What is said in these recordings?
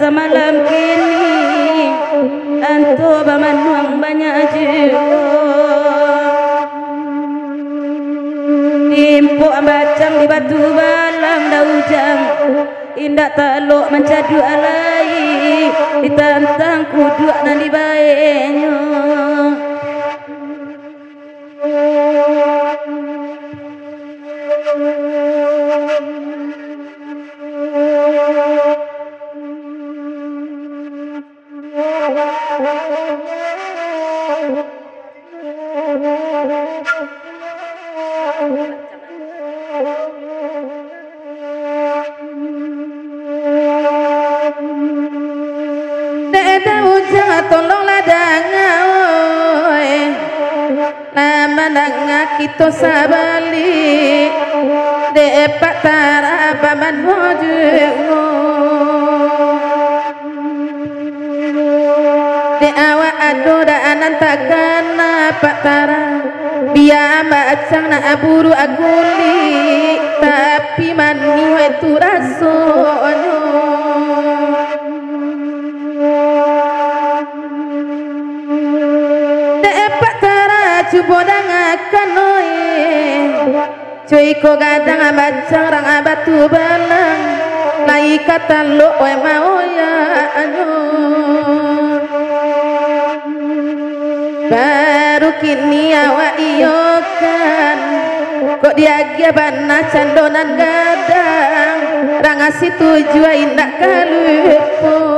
Semalam kini antu bamanuang banyak jiwa Impuk bacang di batu balang daujang indak taluk mencadu alai ditantang kuduk nan dibaenyo tolonglah dangai nama nanga kita sabali depak tara paman mojo de awak ado da anan takkan pak tara biar macang na aburu aguli tapi mani itu rasonyo cubo dangakan cuy ko gadang abacang rang abatu balang lai kata lo mau ya anyo baru kini awak iyo kan kok diagia bana candonan gadang rang asih tujuan indak kalupo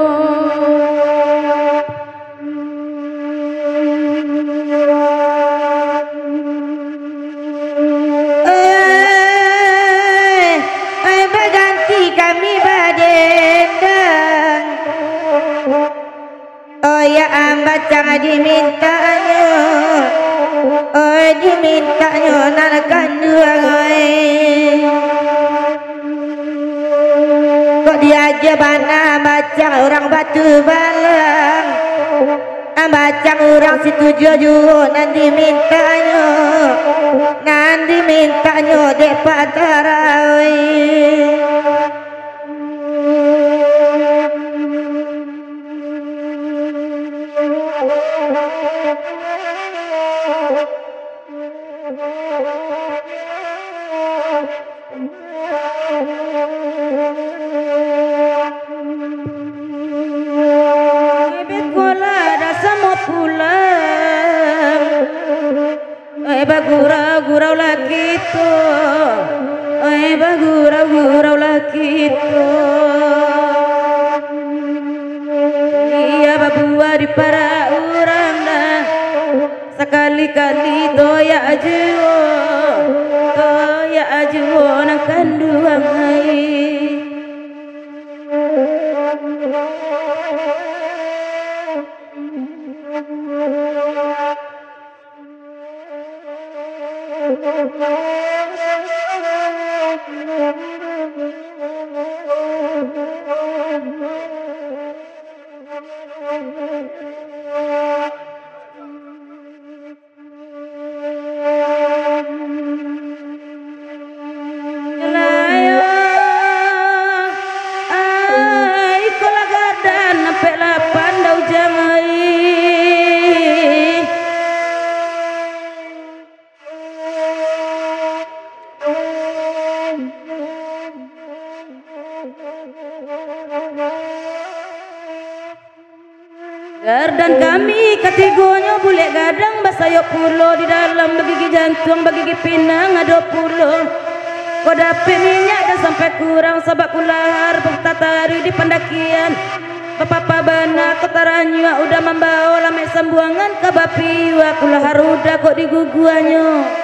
jangan dimintanya dimintanya nanakan dua kok diaja mana macam orang batu balang macam orang situ jojo nanti mintanya dek patarawai bagurau lagi tu, bagurau lagi tu. Iya babua di para orang dah sekali-kali doya ajuo nak kanduang ai. Dan kami katigonya boleh gadang basayok pulo di dalam bagigi jantung bagigi pinang ada pulo Kau dapet minyak dah sampai kurang sebab kulahar bertatari di pendakian. Bapak bana ketarannya udah membawa lamai sembuangan ke bapiwa kulahar udah kok diguguannya.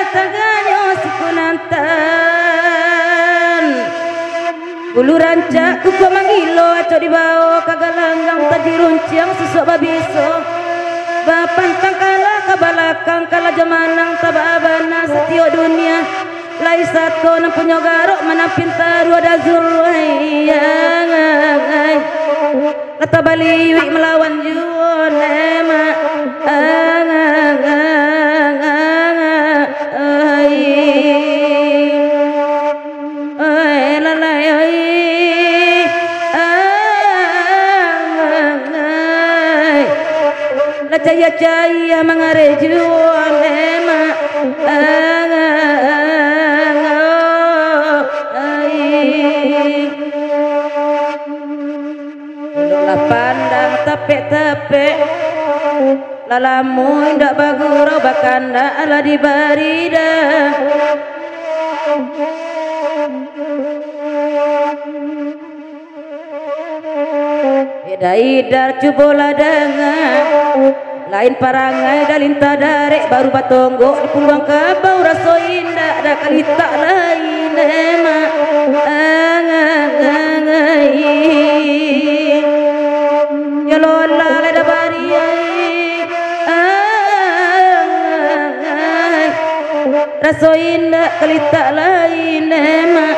Taganyo sikunantan bulu rancak kuku manggilo aco dibawa kagalanggang tajirunciang susuk babiso bapantang kala kabalakang kala jamanang tababana setio dunia lai satu nang punya garuk mana pintaru ada zulwayang kata baliwi melawan juon emak caya-caya mengarejuan emak Ndolah pandang tepe-tepe lalamu indak bagurau bakanda ala di barida idar cubola dengan lain parangai dalinta darek baru batonggo di puluang kabau raso indah ada kali tak lain emak ya lola leda bariai raso indah kali tak lain emak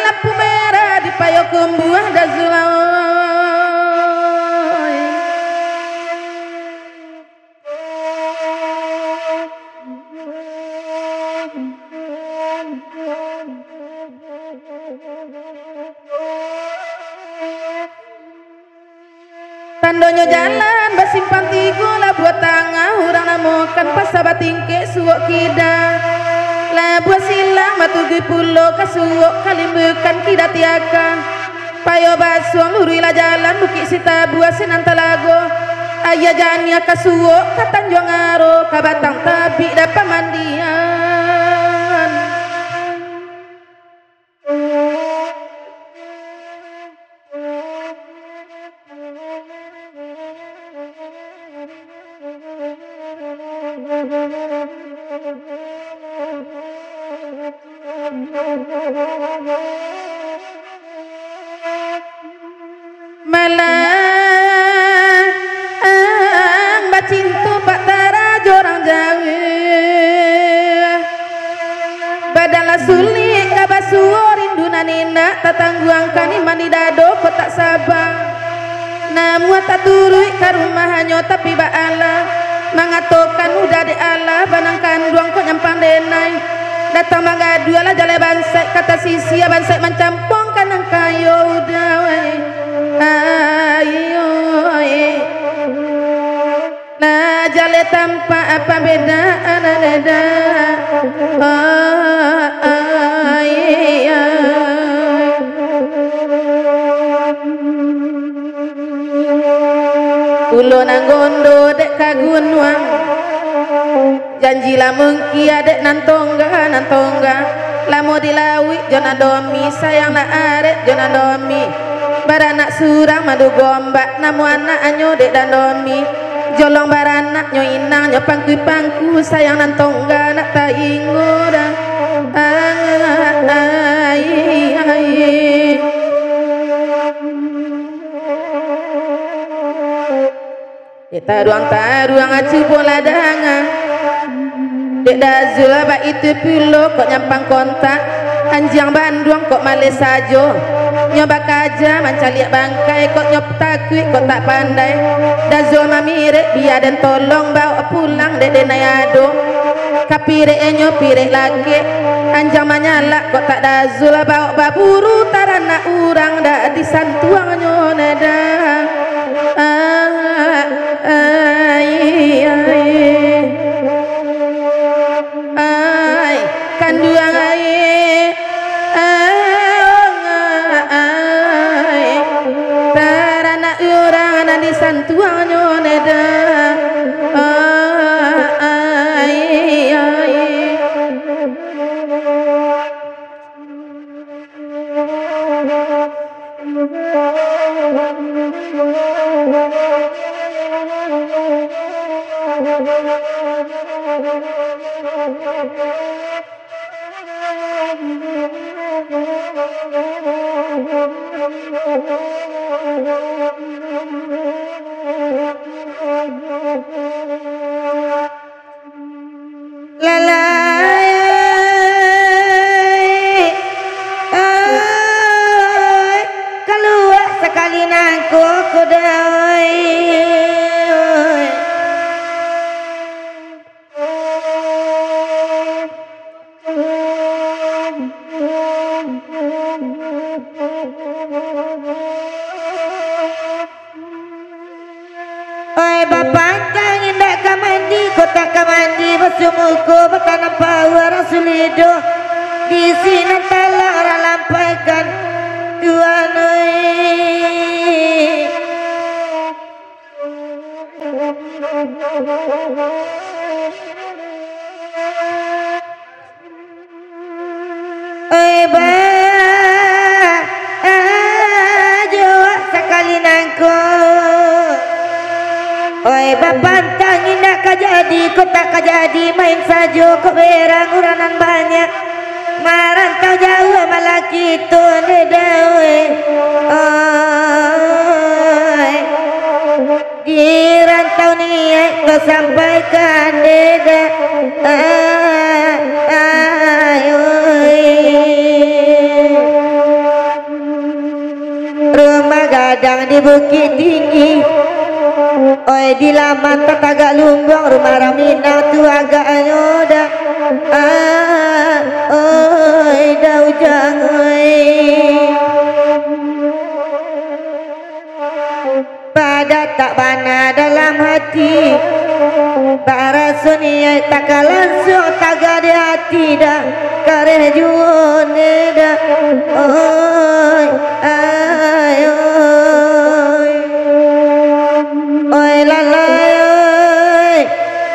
lampu merah di payung buah dan zulawai tandonyo jalan basimpang tigo lah buat tangah urang namokan pasabat tingke suwok kida lah buat silang matugi pulo kasuwok kalimbekan kida tiaka payo basuang lurilah jalan bukit sita buat senantalago ayah jania kasuwok katanjuang aro kabatang tabi dapat mandian malang bacintu pak tara jorang jawi badala sulik kabasuo rindunan indah tatangguang kani mandi dado kok tak sabar namu tak turui karumah hanyo tapi ba'ala mangatokan udah di Allah banangkan duang kok nyampang denai datang mangga dua lah jale bansai kata sisi bansai mencampong kanang kayo udah weh ayo nah jale tanpa apa beda ada ulo nanggondo dek kagunwang janji lamun kia dek nantongga lamo dilawi jona domi sayang na arek jona domi baranak surang madu gombak namu anak anyo dek dan domi jolong baranak nyo inang nyo pangku sayang nantongga nak ta ingura taruang acu bola dangan dek dazul ba itu pulo kok nyampang kontak anjang Bandung kok males sajo nyoba kaja mancaliak bangkai kok nyop takui kok tak pandai dazul mamire biar dan tolong bawa pulang dek denayado kapire enyo pire lagi anjang manyala kok tak dazul bawa baburu tarana urang dak disantuang nyoneda kanduang tarana urang ana disantuang nyoneda keluar sekali nangku kudai Bapak indah kamandi kota kamandi bersumuku bertanam power rasulido di sini telah orang lampaikan Tuhan jauh sekali nangku oi bapantang indah kajadi kota kajadi main sajo kok berang uranan banyak marantau jauh malah gitu nedawe oi di rantau nih kau sampaikan deda rumah gadang di Bukit Tinggi oi di laman tetagak lumbung rumah Raminang tu agak anyoda oi daujang oi pada tak bana dalam hati para sunia tak langsung taga di hati dah kareh juone dah oi ayo oi lalai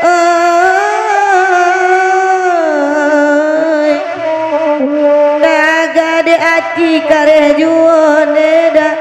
oi taga di hati kareh juone dah